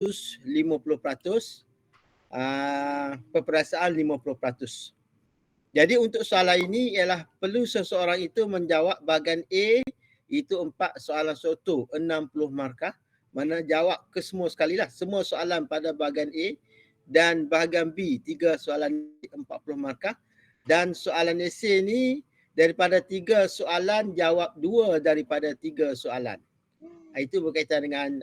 50%, perperasaan 50%. Jadi untuk soalan ini ialah perlu seseorang itu menjawab bahagian A itu 4 soalan soto 60 markah. Mana jawab ke semua sekali lah, semua soalan pada bahagian A, dan bahagian B 3 soalan 40 markah, dan soalan esei ni daripada 3 soalan jawab 2 daripada 3 soalan. Itu berkaitan dengan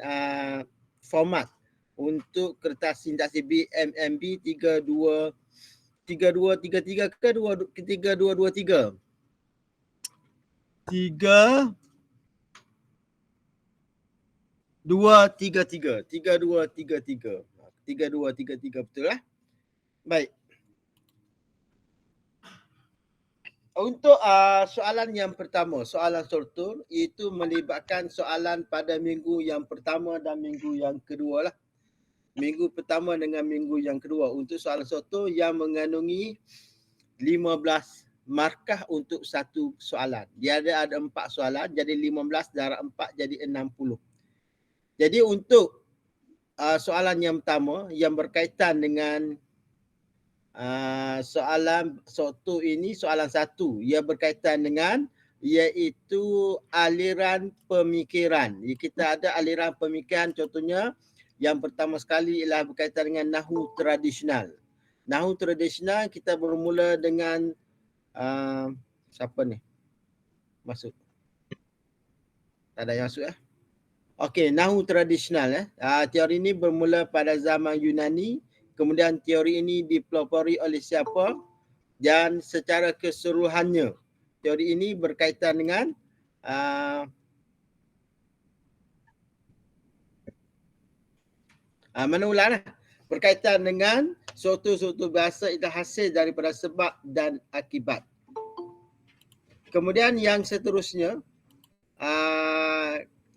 format untuk kertas sintaksis BMMB 3233 ke 3223? 3233 betul lah. Baik. Untuk soalan yang pertama, soalan struktur, itu melibatkan soalan pada minggu yang pertama dan minggu yang kedua lah. Minggu pertama dengan minggu yang kedua untuk soalan struktur yang mengandungi 15 markah untuk satu soalan. Dia ada 4 soalan, jadi 15 darab 4 jadi 60. Jadi untuk soalan yang pertama yang berkaitan dengan soalan struktur ini, soalan 1, ia berkaitan dengan iaitu aliran pemikiran. Kita ada aliran pemikiran, contohnya yang pertama sekali ialah berkaitan dengan nahu tradisional. Nahu tradisional kita bermula dengan siapa ni? Masuk. Tak ada yang masuk . Okey, nahu tradisional . Teori ini bermula pada zaman Yunani. Kemudian teori ini dipelopori oleh siapa? Dan secara keseluruhannya, teori ini berkaitan dengan mana ulang lah. Berkaitan dengan suatu bahasa itu hasil daripada sebab dan akibat. Kemudian yang seterusnya,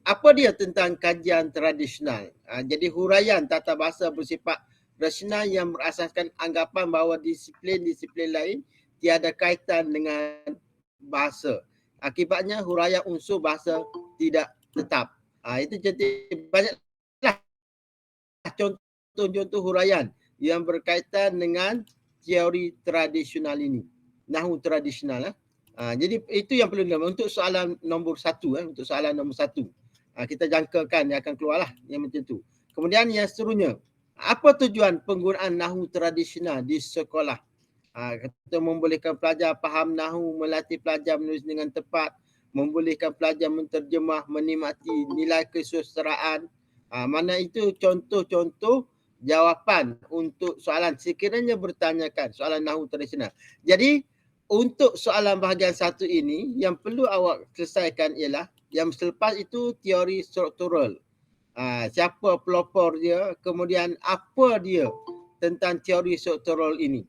apa dia tentang kajian tradisional? Jadi huraian tata bahasa bersifat rasional yang berasaskan anggapan bahawa disiplin-disiplin lain tiada kaitan dengan bahasa. Akibatnya huraian unsur bahasa tidak tetap. Itu banyaklah contoh-contoh huraian yang berkaitan dengan teori tradisional ini. Nahu tradisional . Jadi itu yang perlu dilakukan untuk soalan nombor 1. Untuk soalan nombor 1. Kita jangkakan dia akan keluarlah yang macam tu. Kemudian yang seterusnya, apa tujuan penggunaan nahu tradisional di sekolah? Kita membolehkan pelajar faham nahu, melatih pelajar menulis dengan tepat, membolehkan pelajar menterjemah, menikmati nilai kesusasteraan. Mana itu contoh-contoh jawapan untuk soalan sekiranya bertanyakan soalan nahu tradisional. Jadi untuk soalan bahagian 1 ini yang perlu awak selesaikan ialah yang selepas itu teori struktural. Siapa pelopor dia, kemudian apa dia tentang teori struktural ini.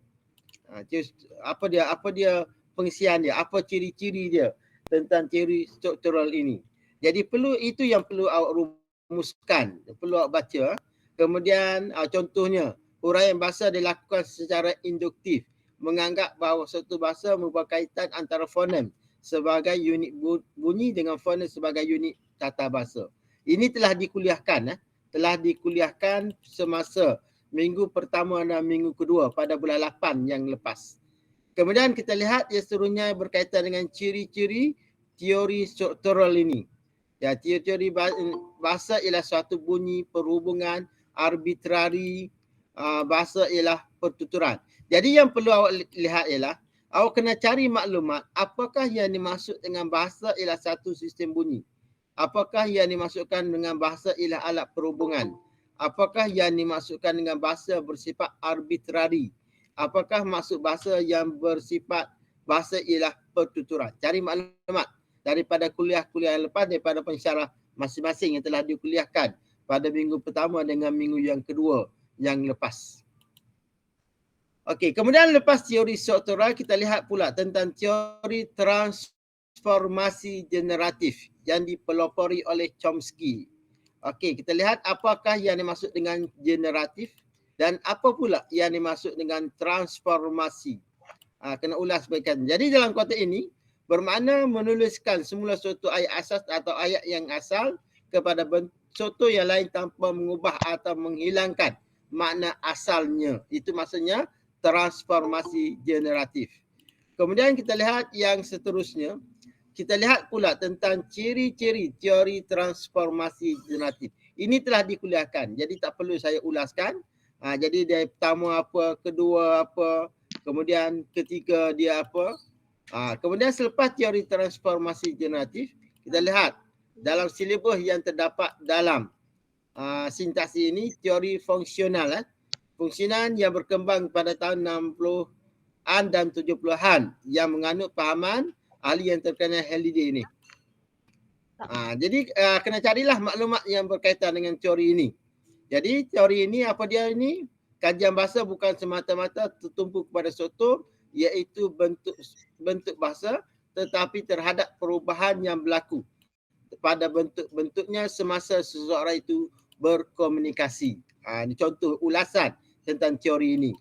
Apa dia pengisian dia, apa ciri-ciri dia tentang teori struktural ini. Jadi itu yang perlu awak rumuskan, perlu awak baca. Kemudian contohnya, huraian bahasa dilakukan secara induktif, menganggap bahawa suatu bahasa merupakan kaitan antara fonem sebagai unit bunyi dengan fonem sebagai unit tata bahasa. Ini telah dikuliahkan semasa minggu pertama dan minggu kedua pada bulan 8 yang lepas. Kemudian kita lihat yang seterusnya berkaitan dengan ciri-ciri teori struktural ini. Teori bahasa ialah suatu bunyi, perhubungan, arbitrari, bahasa ialah pertuturan. Jadi yang perlu awak lihat ialah awak kena cari maklumat apakah yang dimaksud dengan bahasa ialah satu sistem bunyi. Apakah yang dimaksudkan dengan bahasa ialah alat perhubungan? Apakah yang dimaksudkan dengan bahasa bersifat arbitrari? Apakah maksud bahasa yang bersifat bahasa ialah pertuturan? Cari maklumat daripada kuliah-kuliah yang lepas, daripada pensyarah masing-masing yang telah dikuliahkan pada minggu pertama dengan minggu yang kedua yang lepas. Okey, kemudian lepas teori struktural kita lihat pula tentang teori transformasi generatif yang dipelopori oleh Chomsky. Okey, kita lihat apakah yang dimaksud dengan generatif dan apa pula yang dimaksud dengan transformasi. Kena ulas baikkan. Jadi dalam konteks ini bermakna menuliskan semula suatu ayat asas atau ayat yang asal kepada contoh yang lain tanpa mengubah atau menghilangkan makna asalnya. Itu maksudnya transformasi generatif. Kemudian kita lihat yang seterusnya. Kita lihat pula tentang ciri-ciri teori transformasi generatif. Ini telah dikuliahkan, jadi tak perlu saya ulaskan. Jadi dia pertama apa, kedua apa, kemudian ketiga dia apa. Kemudian selepas teori transformasi generatif, kita lihat dalam silibus yang terdapat dalam sintaksi ini, teori fungsional. Fungsional yang berkembang pada tahun 60-an dan 70-an yang menganut pahaman ahli yang terkenal Halliday ini. Jadi kena carilah maklumat yang berkaitan dengan teori ini. Jadi teori ini apa dia ini? Kajian bahasa bukan semata-mata tertumpu kepada suatu iaitu bentuk bahasa, tetapi terhadap perubahan yang berlaku pada bentuk-bentuknya semasa seseorang itu berkomunikasi. Ini contoh ulasan tentang teori ini.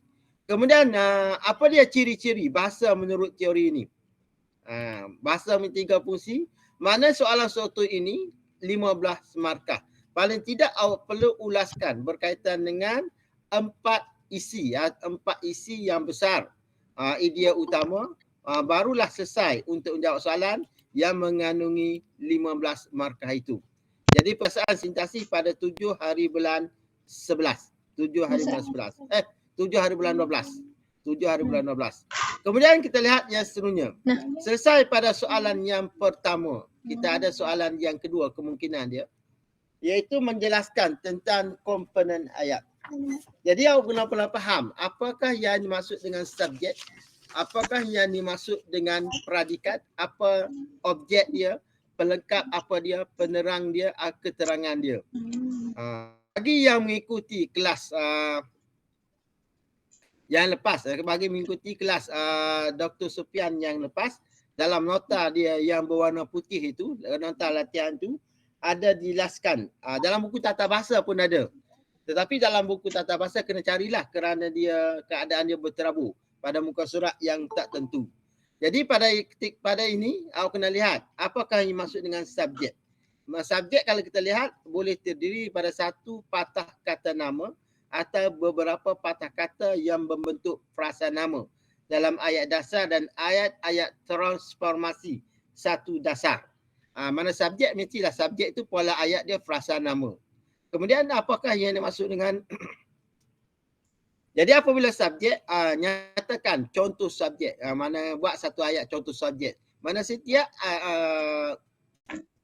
Kemudian apa dia ciri-ciri bahasa menurut teori ini? Bahasa tiga fungsi. Mana soalan suatu ini 15 markah. Paling tidak awak perlu ulaskan berkaitan dengan 4 isi yang besar. Idea utama, barulah selesai untuk menjawab soalan yang mengandungi 15 markah itu. Jadi perasaan sintaksi pada 7 hari bulan 11. 7 hari bulan 11. 7 hari bulan 12. 7 hari bulan 12. Kemudian kita lihat yang seterusnya. Selesai pada soalan yang pertama. Kita ada soalan yang kedua kemungkinan dia. Iaitu menjelaskan tentang komponen ayat. Jadi awak kena faham apakah yang dimaksud dengan subjek, apakah yang dimaksud dengan predikat, apa objek dia, pelengkap apa dia, penerang dia, keterangan dia. Bagi yang mengikuti kelas yang lepas, bagi mengikuti kelas Dr. Sufian yang lepas, dalam nota dia yang berwarna putih itu, nota latihan tu, ada dijelaskan. Dalam buku tata bahasa pun ada. Tetapi dalam buku tata bahasa kena carilah kerana dia keadaan dia berterabur pada muka surat yang tak tentu. Jadi pada ini, awak kena lihat apakah yang maksud dengan subjek. Subjek kalau kita lihat boleh terdiri pada satu patah kata nama atau beberapa patah kata yang membentuk frasa nama dalam ayat dasar dan ayat-ayat transformasi satu dasar. Mana subjek, mestilah subjek itu pola ayat dia frasa nama. Kemudian apakah yang dimaksud dengan jadi apabila subjek, nyatakan contoh subjek, mana buat satu ayat contoh subjek. Mana setiap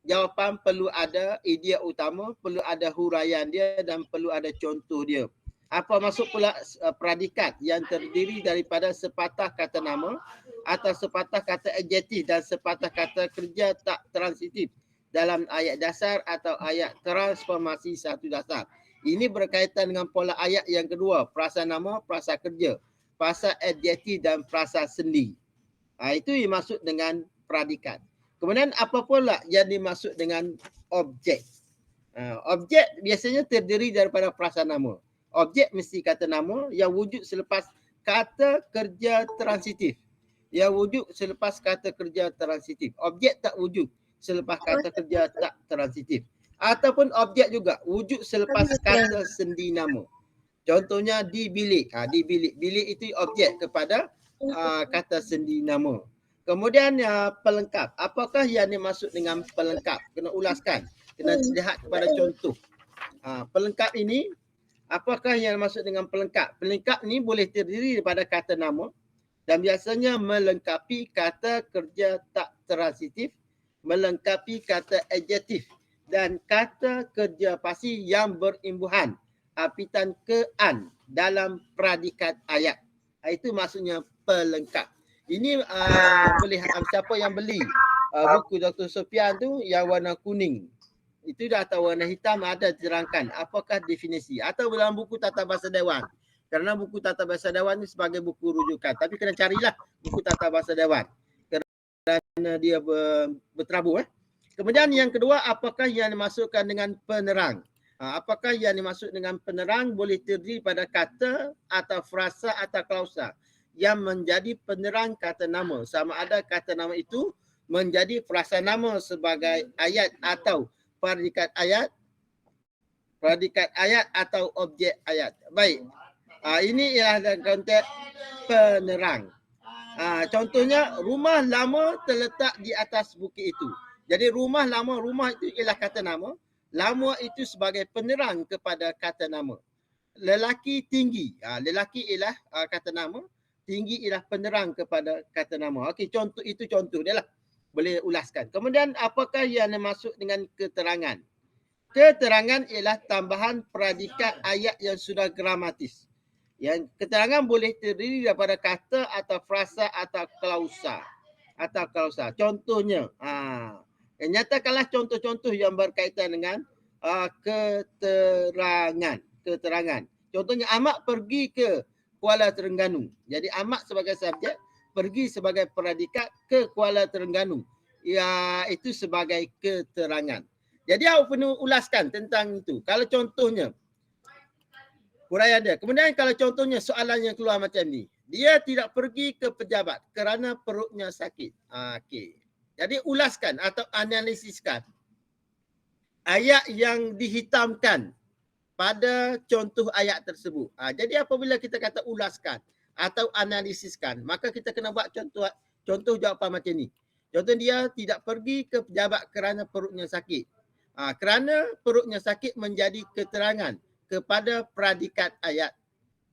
jawapan perlu ada idea utama, perlu ada huraian dia dan perlu ada contoh dia. Apa maksud pula predikat yang terdiri daripada sepatah kata nama atau sepatah kata adjektif dan sepatah kata kerja tak transitif dalam ayat dasar atau ayat transformasi satu dasar. Ini berkaitan dengan pola ayat yang kedua, frasa nama, frasa kerja, frasa adjektif dan frasa sendi. Itu yang dimaksud dengan predikat. Kemudian apa pula yang dimaksud dengan objek? Objek biasanya terdiri daripada frasa nama. Objek mesti kata nama yang wujud selepas kata kerja transitif. Yang wujud selepas kata kerja transitif. Objek tak wujud selepas kata kerja tak transitif. Ataupun objek juga wujud selepas kata sendi nama. Contohnya di bilik. Di bilik. Bilik itu objek kepada kata sendi nama. Kemudian pelengkap. Apakah yang dimaksud dengan pelengkap? Kena ulaskan. Kena lihat kepada contoh. Pelengkap ini, apakah yang dimaksud dengan pelengkap? Pelengkap ini boleh terdiri daripada kata nama dan biasanya melengkapi kata kerja tak transitif, melengkapi kata adjektif dan kata kerja pasti yang berimbuhan apitan ke-an dalam predikat ayat. Itu maksudnya pelengkap. Ini boleh siapa yang beli buku Dr. Sufian tu yang warna kuning. Itu dah tahu warna hitam ada diterangkan apakah definisi atau dalam buku Tata Bahasa Dewan. Kerana buku Tata Bahasa Dewan ni sebagai buku rujukan. Tapi kena carilah buku Tata Bahasa Dewan. Kerana dia berterabur. Kemudian yang kedua, apakah yang dimaksudkan dengan penerang? Apakah yang dimaksud dengan penerang boleh terdiri pada kata atau frasa atau klausa yang menjadi penerang kata nama. Sama ada kata nama itu menjadi frasa nama sebagai ayat atau predikat ayat Predikat ayat atau objek ayat. Baik. Ini ialah dalam konteks penerang. Contohnya rumah lama terletak di atas bukit itu. Jadi rumah lama, rumah itu ialah kata nama. Lama itu sebagai penerang kepada kata nama. Lelaki tinggi. Lelaki ialah kata nama. Tinggi ialah penerang kepada kata nama. Okey, contoh itu contoh dia lah. Boleh ulaskan. Kemudian apakah yang dimaksud dengan keterangan? Keterangan ialah tambahan predikat ayat yang sudah gramatis. Yang keterangan boleh terdiri daripada kata atau frasa atau klausa. Contohnya, nyatakanlah contoh-contoh yang berkaitan dengan keterangan. Contohnya, Ahmad pergi ke Kuala Terengganu. Jadi Ahmad sebagai subjek, pergi sebagai predikat ke Kuala Terengganu. Ya, itu sebagai keterangan. Jadi awak perlu ulaskan tentang itu. Kalau contohnya, huraian dia. Kemudian kalau contohnya soalan yang keluar macam ni. Dia tidak pergi ke pejabat kerana perutnya sakit. Okey. Jadi ulaskan atau analisiskan ayat yang dihitamkan pada contoh ayat tersebut. Jadi apabila kita kata ulaskan atau analisiskan, maka kita kena buat contoh jawapan macam ni. Contoh dia tidak pergi ke pejabat kerana perutnya sakit. Kerana perutnya sakit menjadi keterangan kepada predikat ayat.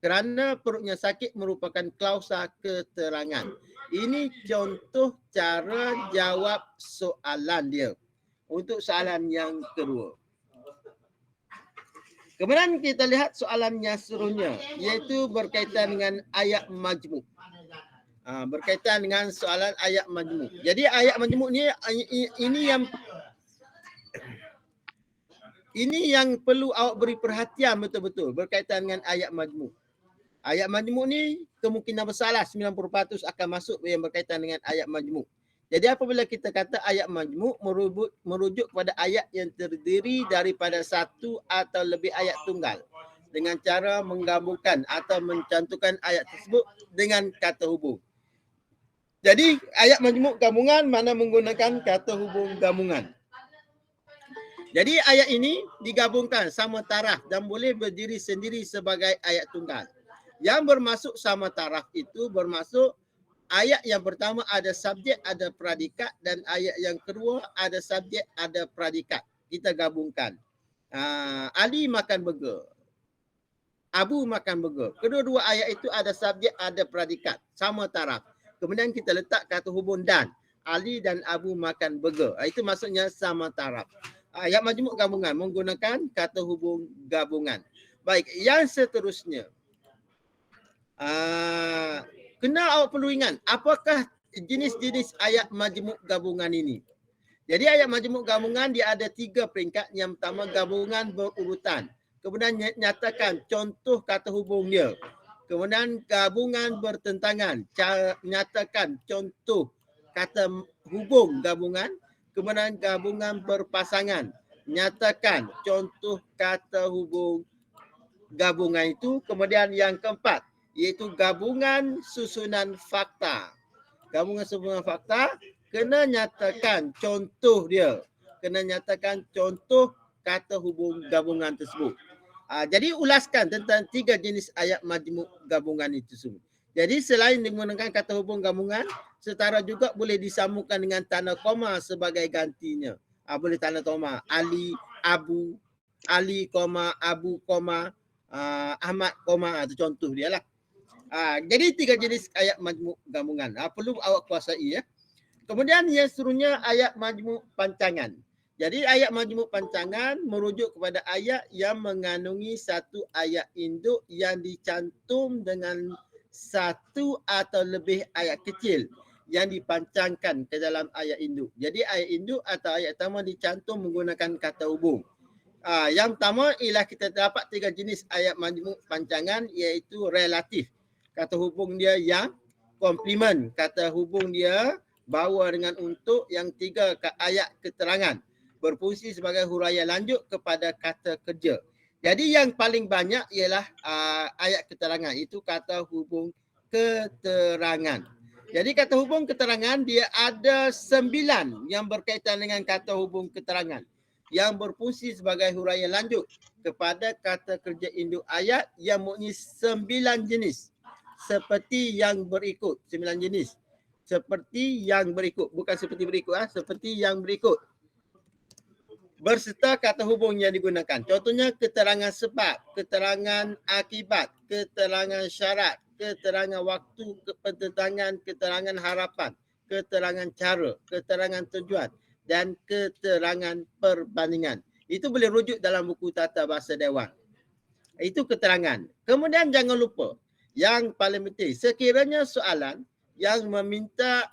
Kerana perutnya sakit merupakan klausa keterangan. Ini contoh cara jawab soalan dia. Untuk soalan yang kedua. Kemudian kita lihat soalan yang seterusnya, iaitu berkaitan dengan ayat majmuk. Berkaitan dengan soalan ayat majmuk. Jadi ayat majmuk ni ini yang perlu awak beri perhatian betul-betul berkaitan dengan ayat majmuk. Ayat majmuk ni kemungkinan besarlah 90% akan masuk yang berkaitan dengan ayat majmuk. Jadi apabila kita kata ayat majmuk merujuk kepada ayat yang terdiri daripada satu atau lebih ayat tunggal dengan cara menggabungkan atau mencantumkan ayat tersebut dengan kata hubung. Jadi ayat majmuk gabungan mana menggunakan kata hubung gabungan. Jadi ayat ini digabungkan sama taraf dan boleh berdiri sendiri sebagai ayat tunggal. Yang bermaksud sama taraf itu bermaksud ayat yang pertama ada subjek, ada predikat, dan ayat yang kedua ada subjek, ada predikat. Kita gabungkan. Ali makan burger. Abu makan burger. Kedua-dua ayat itu ada subjek, ada predikat. Sama taraf. Kemudian kita letak kata hubung dan. Ali dan Abu makan burger. Itu maksudnya sama taraf. Ayat majmuk gabungan menggunakan kata hubung gabungan. Baik, yang seterusnya. Kena awak perlu ingat, apakah jenis-jenis ayat majmuk gabungan ini? Jadi ayat majmuk gabungan dia ada 3 peringkat. Yang pertama gabungan berurutan. Kemudian nyatakan contoh kata hubung dia. Kemudian gabungan bertentangan. Nyatakan contoh kata hubung gabungan. Kemudian gabungan berpasangan. Nyatakan contoh kata hubung gabungan itu. Kemudian yang keempat, iaitu gabungan susunan fakta. Gabungan susunan fakta, kena nyatakan contoh dia. Kena nyatakan contoh kata hubung gabungan tersebut. Jadi ulaskan tentang 3 jenis ayat majmuk gabungan itu semua. Jadi selain menggunakan kata hubung gabungan, setara juga boleh disambungkan dengan tanda koma sebagai gantinya. Boleh tanda koma Ali, Abu, Ali, Abu, Ahmad, itu contoh dia lah. Jadi 3 jenis ayat majmuk gabungan. Perlu awak kuasai ya. Kemudian yang seterusnya ayat majmuk pancangan. Jadi ayat majmuk pancangan merujuk kepada ayat yang mengandungi satu ayat induk yang dicantum dengan satu atau lebih ayat kecil yang dipancangkan ke dalam ayat induk. Jadi ayat induk atau ayat pertama dicantum menggunakan kata hubung. Yang pertama ialah kita dapat 3 jenis ayat majmuk pancangan, iaitu relatif. Kata hubung dia yang komplement. Kata hubung dia bawa dengan untuk. Yang 3 ayat keterangan. Berfungsi sebagai huraian lanjut kepada kata kerja. Jadi yang paling banyak ialah ayat keterangan. Itu kata hubung keterangan. Jadi kata hubung keterangan dia ada 9 yang berkaitan dengan kata hubung keterangan. yang berfungsi sebagai huraian lanjut kepada kata kerja induk ayat yang mempunyai 9 jenis. Seperti yang berikut. 9 jenis. Seperti yang berikut. Bukan seperti berikut. Seperti yang berikut. Berserta kata hubung yang digunakan. Contohnya keterangan sebab, keterangan akibat, keterangan syarat, keterangan waktu pententangan, keterangan harapan, keterangan cara, keterangan tujuan dan keterangan perbandingan. Itu boleh rujuk dalam buku Tata Bahasa Dewan. Itu keterangan. Kemudian jangan lupa yang paling penting, sekiranya soalan yang meminta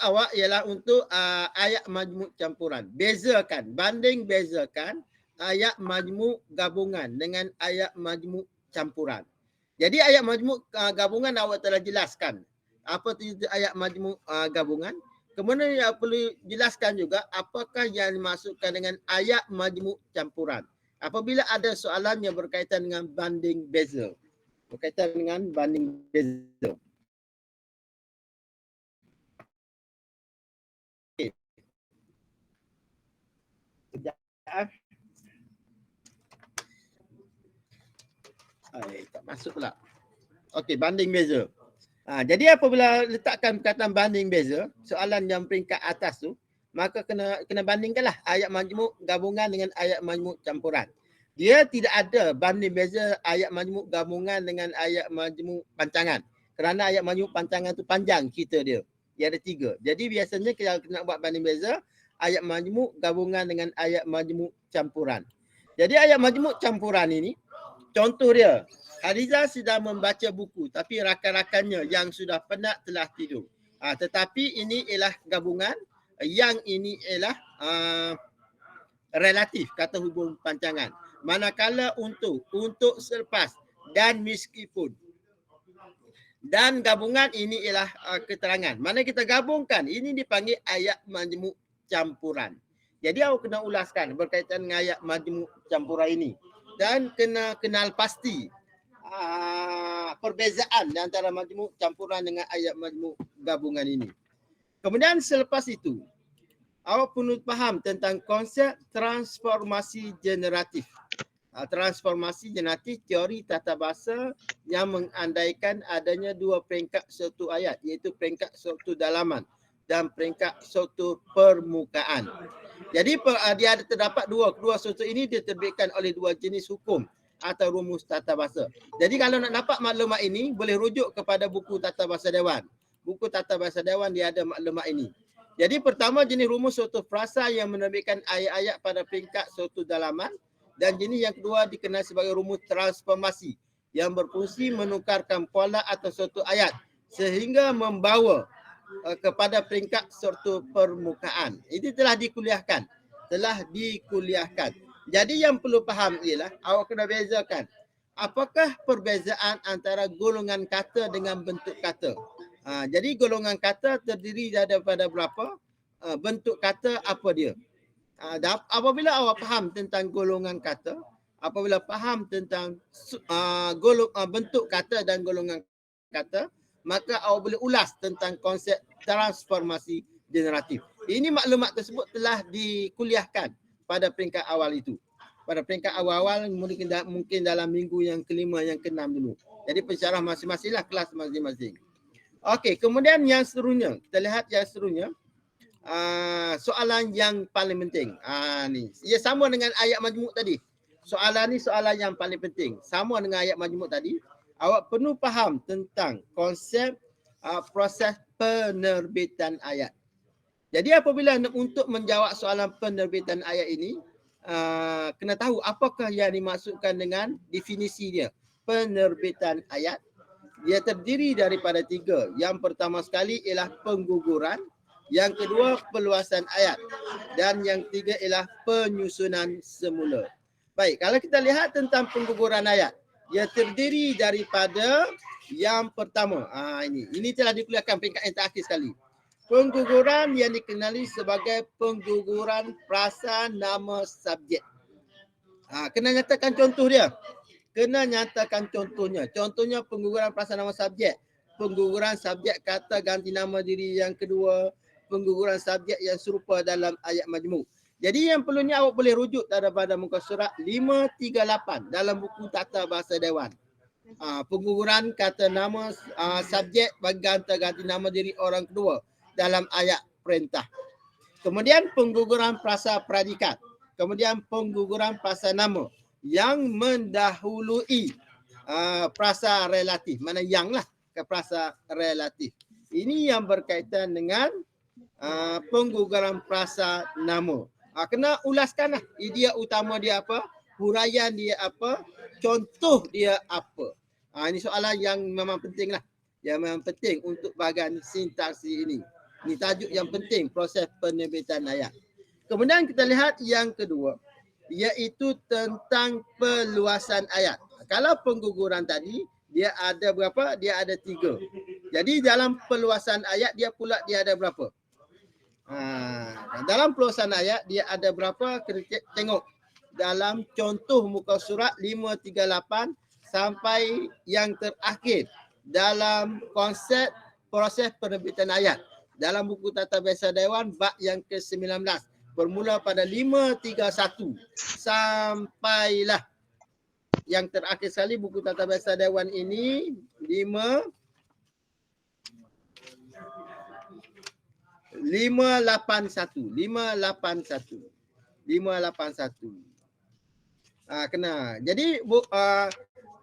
awak ialah untuk ayat majmuk campuran. Bezakan, banding bezakan ayat majmuk gabungan dengan ayat majmuk campuran. Jadi ayat majmuk gabungan awak telah jelaskan. Apa itu ayat majmuk gabungan? Kemudian yang perlu jelaskan juga apakah yang dimaksudkan dengan ayat majmuk campuran. Apabila ada soalan yang berkaitan dengan banding beza. Berkaitan dengan banding beza. Tak masuk pula. Okey, banding beza. Jadi apabila letakkan perkataan banding beza, soalan yang peringkat atas tu, maka kena bandingkanlah ayat majmuk gabungan dengan ayat majmuk campuran. Dia tidak ada banding beza ayat majmuk gabungan dengan ayat majmuk pancangan. Kerana ayat majmuk pancangan tu panjang cerita dia. Dia ada 3. Jadi biasanya kalau kita nak buat banding beza, ayat majmuk gabungan dengan ayat majmuk campuran. Jadi ayat majmuk campuran ini, contoh dia, Hariza sedang membaca buku tapi rakan-rakannya yang sudah penat telah tidur. Tetapi ini ialah gabungan, yang ini ialah relatif, kata hubung pancangan. Manakala untuk selepas, dan meskipun. Dan gabungan ini ialah keterangan. Mana kita gabungkan, ini dipanggil ayat majmuk campuran. Jadi awak kena ulaskan berkaitan dengan ayat majmuk campuran ini. Dan kena kenal pasti perbezaan antara majmuk campuran dengan ayat majmuk gabungan ini. Kemudian selepas itu, awak perlu faham tentang konsep transformasi generatif. Transformasi generatif teori tata bahasa yang mengandaikan adanya 2 peringkat suatu ayat, iaitu peringkat suatu dalaman dan peringkat suatu permukaan. Jadi dia ada terdapat dua suatu ini diterbitkan oleh 2 jenis hukum atau rumus tata bahasa. Jadi kalau nak dapat maklumat ini, boleh rujuk kepada buku Tata Bahasa Dewan. Buku Tata Bahasa Dewan dia ada maklumat ini. Jadi pertama, jenis rumus suatu frasa yang menerbitkan ayat-ayat pada peringkat suatu dalaman. Dan jenis yang kedua dikenal sebagai rumus transformasi yang berfungsi menukarkan pola atau suatu ayat sehingga membawa kepada peringkat suatu permukaan. Ini telah dikuliahkan. Jadi yang perlu faham ialah awak kena bezakan apakah perbezaan antara golongan kata dengan bentuk kata. Jadi golongan kata terdiri daripada berapa? Bentuk kata apa dia? Apabila awak faham tentang golongan kata, apabila faham tentang bentuk kata dan golongan kata, maka awak boleh ulas tentang konsep transformasi generatif. Ini maklumat tersebut telah dikuliahkan pada peringkat awal itu. Pada peringkat awal-awal mungkin dalam minggu yang kelima, yang keenam dulu. Jadi pensyarah masing-masinglah, kelas masing-masing. Okey, kemudian yang seterusnya, kita lihat yang seterusnya. Soalan yang paling penting. Ni. Ia sama dengan ayat majmuk tadi. Soalan ni soalan yang paling penting. Sama dengan ayat majmuk tadi. Awak perlu faham tentang konsep proses penerbitan ayat. Jadi apabila untuk menjawab soalan penerbitan ayat ini, kena tahu apakah yang dimaksudkan dengan definisi dia. Penerbitan ayat, dia terdiri daripada 3. Yang pertama sekali ialah pengguguran. Yang kedua, peluasan ayat. Dan yang ketiga ialah penyusunan semula. Baik, kalau kita lihat tentang pengguguran ayat, ia terdiri daripada yang pertama. Ini telah dikuliahkan peringkat yang terakhir sekali. Pengguguran yang dikenali sebagai pengguguran frasa nama subjek. Kena nyatakan contoh dia. Kena nyatakan contohnya. Contohnya pengguguran frasa nama subjek. Pengguguran subjek kata ganti nama diri yang kedua. pengguguran subjek yang serupa dalam ayat majmuk. Jadi yang perlunya awak boleh rujuk daripada muka surat 538 dalam buku Tata Bahasa Dewan. Pengguguran kata nama subjek bagi ganti nama diri orang kedua dalam ayat perintah. Kemudian pengguguran prasa predikat. Kemudian pengguguran prasa nama yang mendahului prasa relatif. Mana yang lah ke prasa relatif. Ini yang berkaitan dengan pengguguran prasa nama. Kena ulaskan lah. Idea utama dia apa? Huraian dia apa? Contoh dia apa? Ini soalan yang memang penting lah. Yang memang penting untuk bahagian sintaksi ini. Ini tajuk yang penting, proses penerbitan ayat. Kemudian kita lihat yang kedua, iaitu tentang peluasan ayat. Kalau pengguguran tadi, dia ada berapa? Dia ada 3. Jadi dalam peluasan ayat, dia ada berapa? Dalam peluasan ayat, dia ada berapa? Kita tengok dalam contoh muka surat 538 sampai yang terakhir dalam konsep proses penerbitan ayat. Dalam buku Tata Bahasa Dewan bab yang ke-19 bermula pada 531 sampailah yang terakhir sekali buku Tata Bahasa Dewan ini 581. Kena. Jadi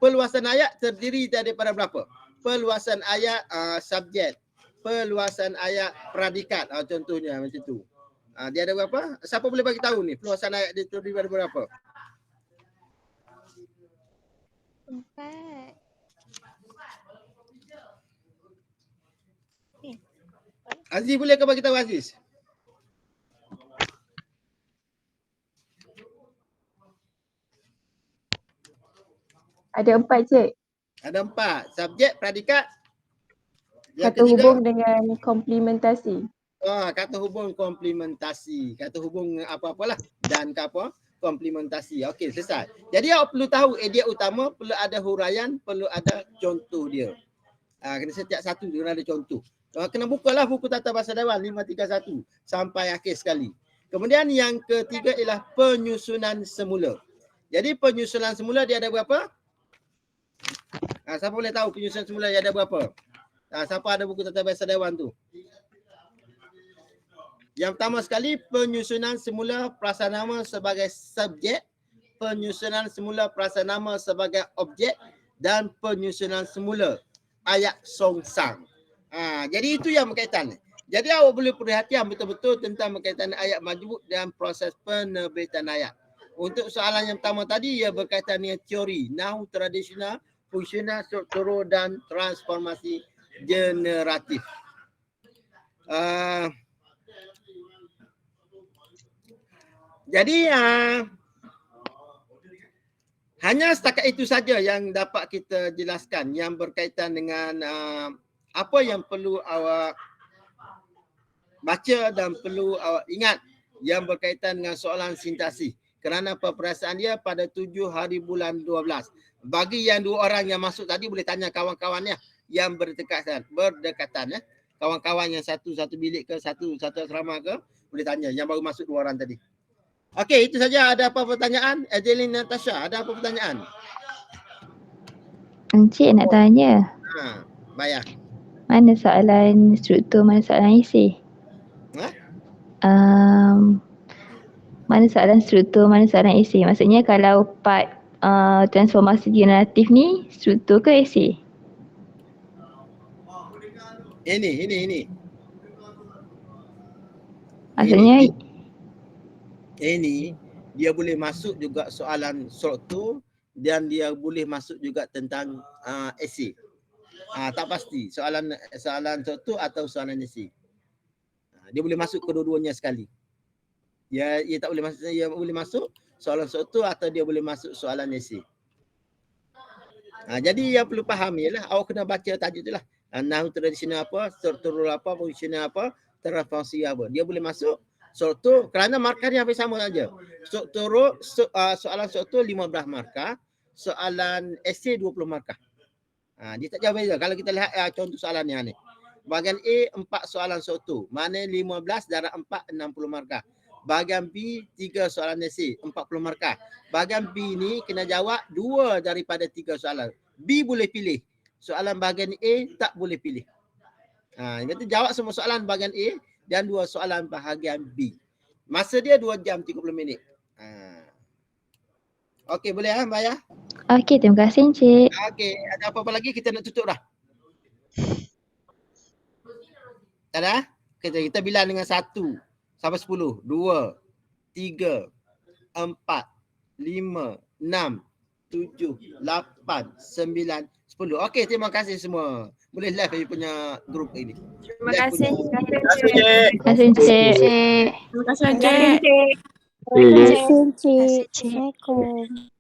peluasan ayat terdiri daripada berapa? Peluasan ayat subjek, peluasan ayat predikat, contohnya macam tu. Dia ada berapa? Siapa boleh bagi tahu ni peluasan ayat dia terdiri daripada berapa? 4. Aziz boleh ke bagi tahu Aziz? Ada 4, Cik. Ada 4. Subjek, predikat. Kata hubung dengan komplementasi. Kata hubung komplementasi. Kata hubung apa-apalah. Dan apa? Komplementasi. Okey, selesai. Jadi awak perlu tahu idea utama, perlu ada huraian, perlu ada contoh dia. Kena setiap satu dia kena ada contoh. Kena bukalah buku Tata Bahasa Dewan 531 sampai akhir sekali. Kemudian yang ketiga ialah penyusunan semula. Jadi penyusunan semula dia ada berapa? Siapa boleh tahu penyusunan semula dia ada berapa? Siapa ada buku Tata Bahasa Dewan tu? Yang pertama sekali, penyusunan semula prasanama sebagai subjek, penyusunan semula prasanama sebagai objek, dan penyusunan semula ayat songsang. Jadi itu yang berkaitan. Jadi awak boleh perhatian betul-betul tentang berkaitan ayat majmuk dan proses penerbitan ayat. Untuk soalan yang pertama tadi, ia berkaitan dengan teori, nahu tradisional, fungsional, struktural, dan transformasi generatif. Jadi hanya setakat itu saja yang dapat kita jelaskan yang berkaitan dengan apa yang perlu awak baca dan perlu awak ingat yang berkaitan dengan soalan sintaksi. Kerana perperasaan dia pada 7 hari bulan 12. Bagi yang 2 orang yang masuk tadi boleh tanya kawan-kawannya yang berdekatan. Kawan-kawan yang satu bilik ke, satu asrama ke, boleh tanya. Yang baru masuk 2 orang tadi. Okey, itu saja. Ada apa pertanyaan? Adeline Natasha, ada apa pertanyaan? Encik nak tanya. Bayar. Mana soalan struktur, mana soalan isi? Mana soalan struktur, mana soalan isi? Maksudnya kalau part transformasi generatif ni struktur ke isi? Ini. Maksudnya ini dia boleh masuk juga soalan struktur dan dia boleh masuk juga tentang esei. Tak pasti soalan struktur atau soalan esei. Dia boleh masuk kedua-duanya sekali. Ia tak boleh masuk, ia boleh masuk soalan struktur atau dia boleh masuk soalan esei. Jadi yang perlu faham ialah awak kena baca tajuk tu lah. Nahu tradisional apa, struktural apa, fungsional apa, transformasi apa. Dia boleh masuk struktur kerana markah dia hampir sama saja. Struktur soalan struktur 15 markah, soalan esei 20 markah. Dia tak jauh beza. Kalau kita lihat contoh soalan yang ni. Bahagian A 4 soalan soto. Mana 15 darab 4 60 markah. Bahagian B 3 soalan esei 40 markah. Bahagian B ni kena jawab 2 daripada 3 soalan. B boleh pilih. Soalan bahagian A tak boleh pilih. Berarti jawab semua soalan bahagian A dan 2 soalan bahagian B. Masa dia 2 jam 30 minit. Okey, boleh Mbak Ayah? Okey, terima kasih Encik. Okey, ada apa-apa lagi kita nak tutup dah? Tak ada? Kita bilang dengan 1 sampai 10. 2, 3, 4, 5, 6, 7, 8, 9, 10. Okey, terima kasih semua. Boleh live punya grup ini. Terima kasih. Terima kasih Encik. Terima kasih Encik. Terima kasih, Encik. Assalamualaikum.